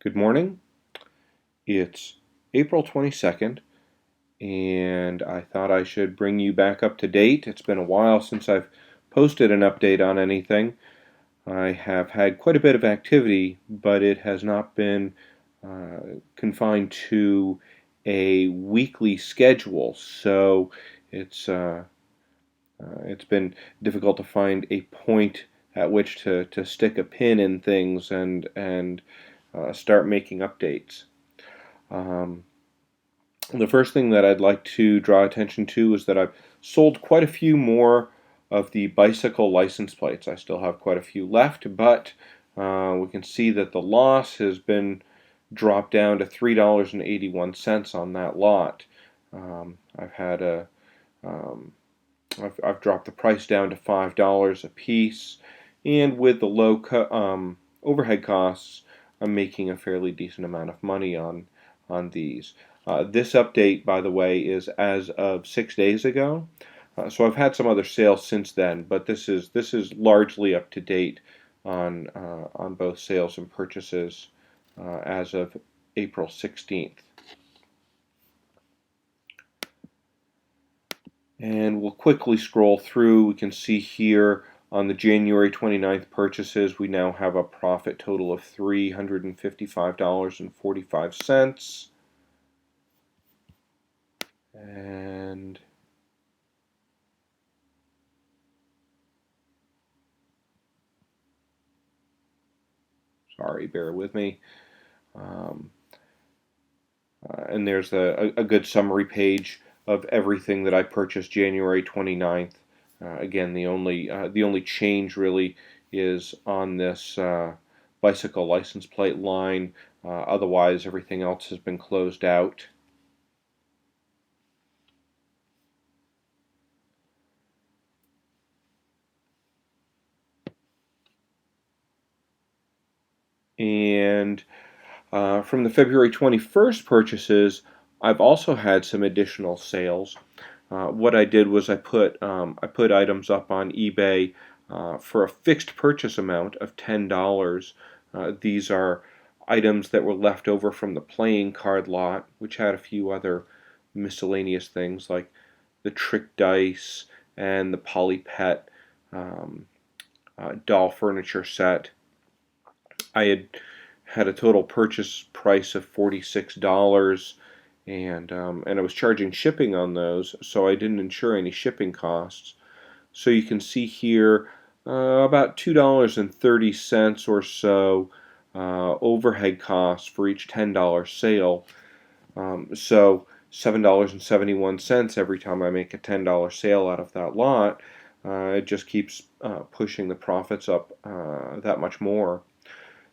Good morning. It's April 22nd, and I thought I should bring you back up to date. It's been a while since I've posted an update on anything. I have had quite a bit of activity, but it has not been confined to a weekly schedule, so it's uh, it's been difficult to find a point at which to stick a pin in things and start making updates. Um, the first thing that I'd like to draw attention to is that I've sold quite a few more of the bicycle license plates. I still have quite a few left, but we can see that the loss has been dropped down to $3.81 on that lot. I've had I've dropped the price down to $5 a piece, and with the low overhead costs, I'm making a fairly decent amount of money on these. This update, by the way, is as of 6 days ago. So I've had some other sales since then, but this is largely up to date on both sales and purchases as of April 16th. And we'll quickly scroll through. We can see here on the January 29th purchases, we now have a profit total of $355.45. And sorry, bear with me. Um, and there's a good summary page of everything that I purchased January 29th. Again, the only change really is on this bicycle license plate line. Otherwise, everything else has been closed out. And from the February 21st purchases, I've also had some additional sales. What I did was I put items up on eBay for a fixed purchase amount of $10. These are items that were left over from the playing card lot, which had a few other miscellaneous things like the trick dice and the Polly Pet um, doll furniture set. I had a total purchase price of $46, and I was charging shipping on those, so I didn't insure any shipping costs. So you can see here about $2.30 or so overhead costs for each $10 sale. So $7.71 every time I make a $10 sale out of that lot. It just keeps pushing the profits up that much more.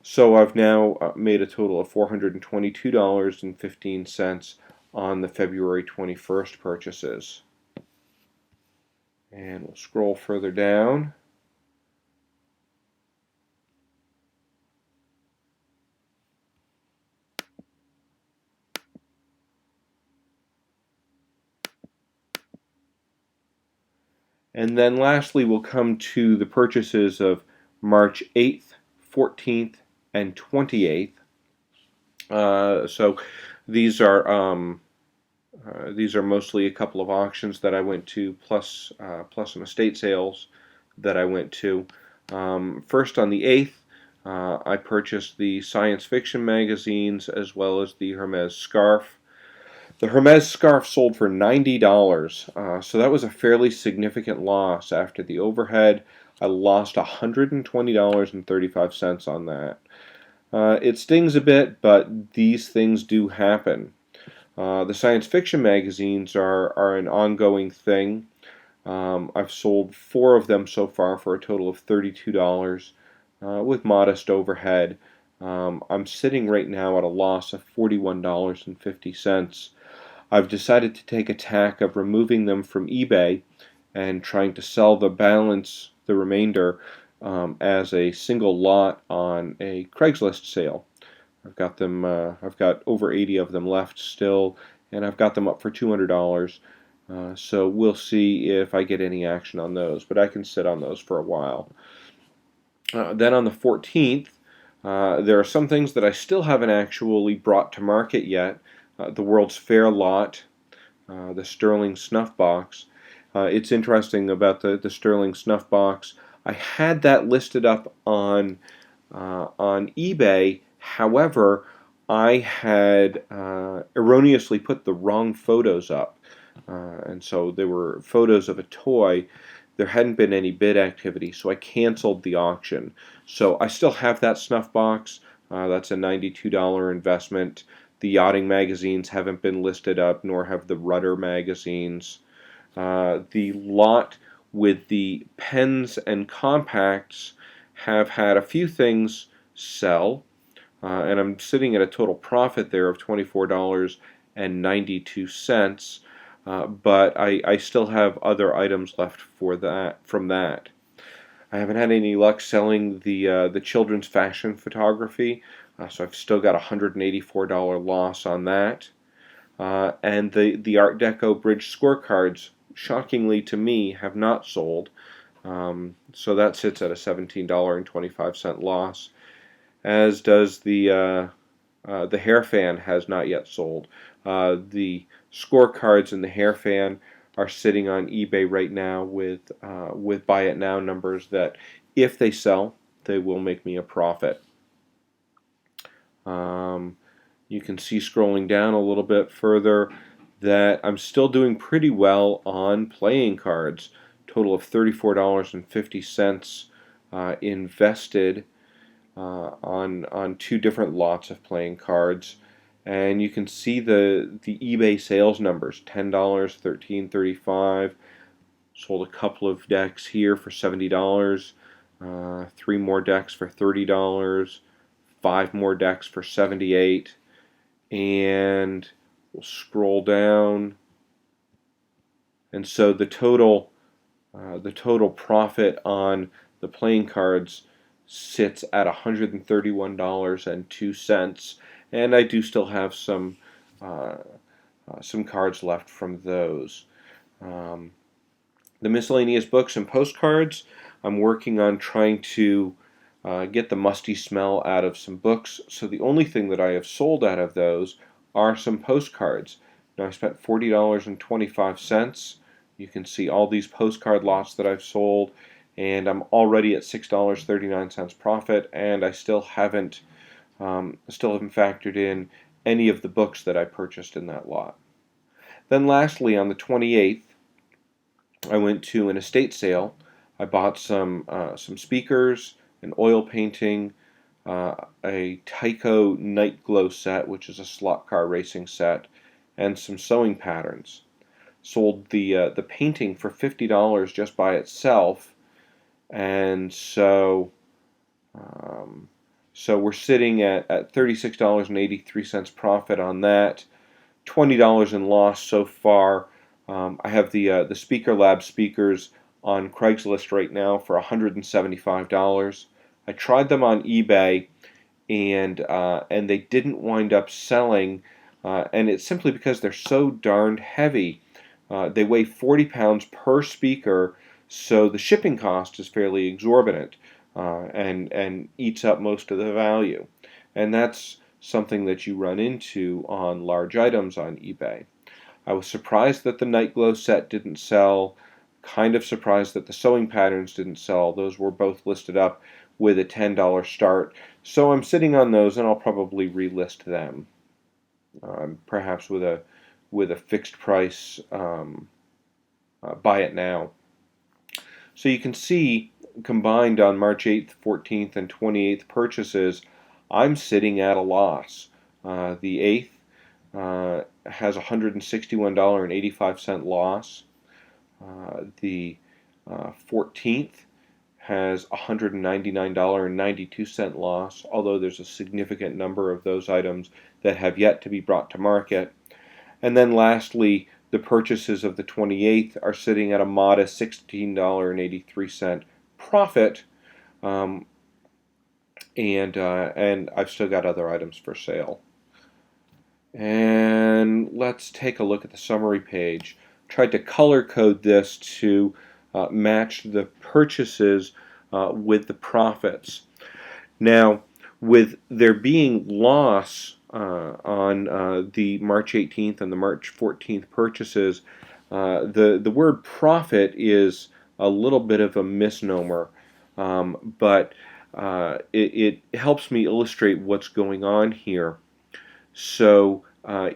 So I've now made a total of $422.15 on the February 21st purchases. And we'll scroll further down. And then lastly, we'll come to the purchases of March 8th, 14th, and 28th. So these are mostly a couple of auctions that I went to, plus some estate sales that I went to. First, on the 8th, I purchased the science fiction magazines as well as the Hermes scarf. The Hermes scarf sold for $90, so that was a fairly significant loss. After the overhead, I lost $120.35 on that. It stings a bit, but these things do happen. The science fiction magazines are an ongoing thing. I've sold 4 of them so far for a total of $32 with modest overhead. I'm sitting right now at a loss of $41.50. I've decided to take a tack of removing them from eBay and trying to sell the balance, the remainder, as a single lot on a Craigslist sale. I've got them. I've got over 80 of them left still, and I've got them up for $200. So we'll see if I get any action on those, but I can sit on those for a while. Then on the 14th, There are some things that I still haven't actually brought to market yet. The World's Fair lot, the Sterling Snuff Box. It's interesting about the Sterling Snuff Box. I had that listed up on eBay. However, I had erroneously put the wrong photos up, and so they were photos of a toy. There hadn't been any bid activity, so I canceled the auction. So I still have that snuff box. That's a $92 investment. The yachting magazines haven't been listed up, nor have the rudder magazines. The lot with the pens and compacts have had a few things sell, and I'm sitting at a total profit there of $24.92. But I still have other items left from that. I haven't had any luck selling the children's fashion photography, so I've still got a $184 loss on that. And the Art Deco bridge scorecards, shockingly to me, have not sold. So that sits at a $17.25 loss, as does the hair fan has not yet sold. The scorecards and the hair fan are sitting on eBay right now with buy it now numbers that, if they sell, they will make me a profit. You can see scrolling down a little bit further that I'm still doing pretty well on playing cards. Total of $34.50 invested on two different lots of playing cards. And you can see the eBay sales numbers: $10, $13.35. Sold a couple of decks here for $70. Three more decks for $30. Five more decks for $78. And we'll scroll down, and so the total profit on the playing cards sits at $131.02, and I do still have some cards left from those. The miscellaneous books and postcards, I'm working on trying to get the musty smell out of some books, so the only thing that I have sold out of those are some postcards. Now, I spent $40.25. You can see all these postcard lots that I've sold, and I'm already at $6.39 profit, and I still haven't factored in any of the books that I purchased in that lot. Then lastly, on the 28th, I went to an estate sale. I bought some speakers, an oil painting, a Tyco Night Glow set, which is a slot car racing set, and some sewing patterns. Sold the painting for $50 just by itself, and so we're sitting at $36.83 profit on that. $20 in loss so far. I have the Speaker Lab speakers on Craigslist right now for $175. I tried them on eBay, and they didn't wind up selling, and it's simply because they're so darned heavy. They weigh 40 pounds per speaker, so the shipping cost is fairly exorbitant, and eats up most of the value. And that's something that you run into on large items on eBay. I was surprised that the Night Glow set didn't sell, kind of surprised that the sewing patterns didn't sell. Those were both listed up with a $10 start. So I'm sitting on those, and I'll probably relist them, perhaps with a fixed price buy it now. So you can see, combined on March 8th, 14th, and 28th purchases, I'm sitting at a loss. The 8th has a $161.85 loss. The 14th has a $199.92 loss, although there's a significant number of those items that have yet to be brought to market. And then lastly, the purchases of the 28th are sitting at a modest $16.83 profit, and I've still got other items for sale. And let's take a look at the summary page. Tried to color code this to match the purchases with the profits. Now, with there being loss on the March 18th and the March 14th purchases, the word profit is a little bit of a misnomer, but it helps me illustrate what's going on here. So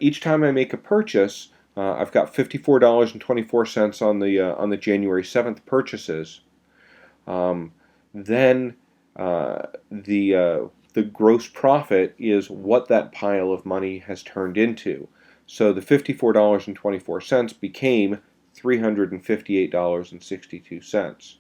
each time I make a purchase, I've got $54.24 on the January 7th purchases. Then the gross profit is what that pile of money has turned into. So the $54.24 became $358.62.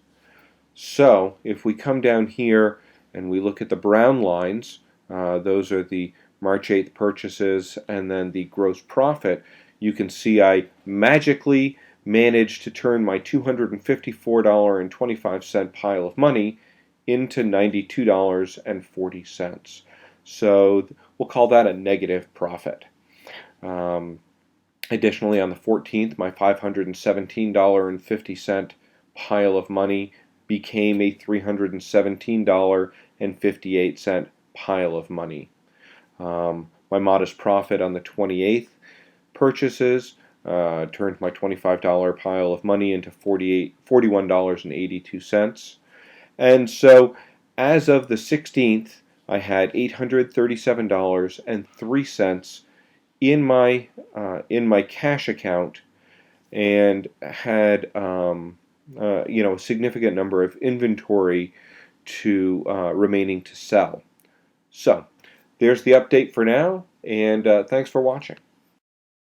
So if we come down here and we look at the brown lines, those are the March 8th purchases and then the gross profit, you can see I magically managed to turn my $254.25 pile of money into $92.40. So we'll call that a negative profit. Additionally, on the 14th, my $517.50 pile of money became a $317.58 pile of money. My modest profit on the 28th purchases turned my $25 pile of money into $41.82. And so as of the 16th, I had $837.03 in my cash account and had a significant number of inventory remaining to sell. So there's the update for now, and thanks for watching.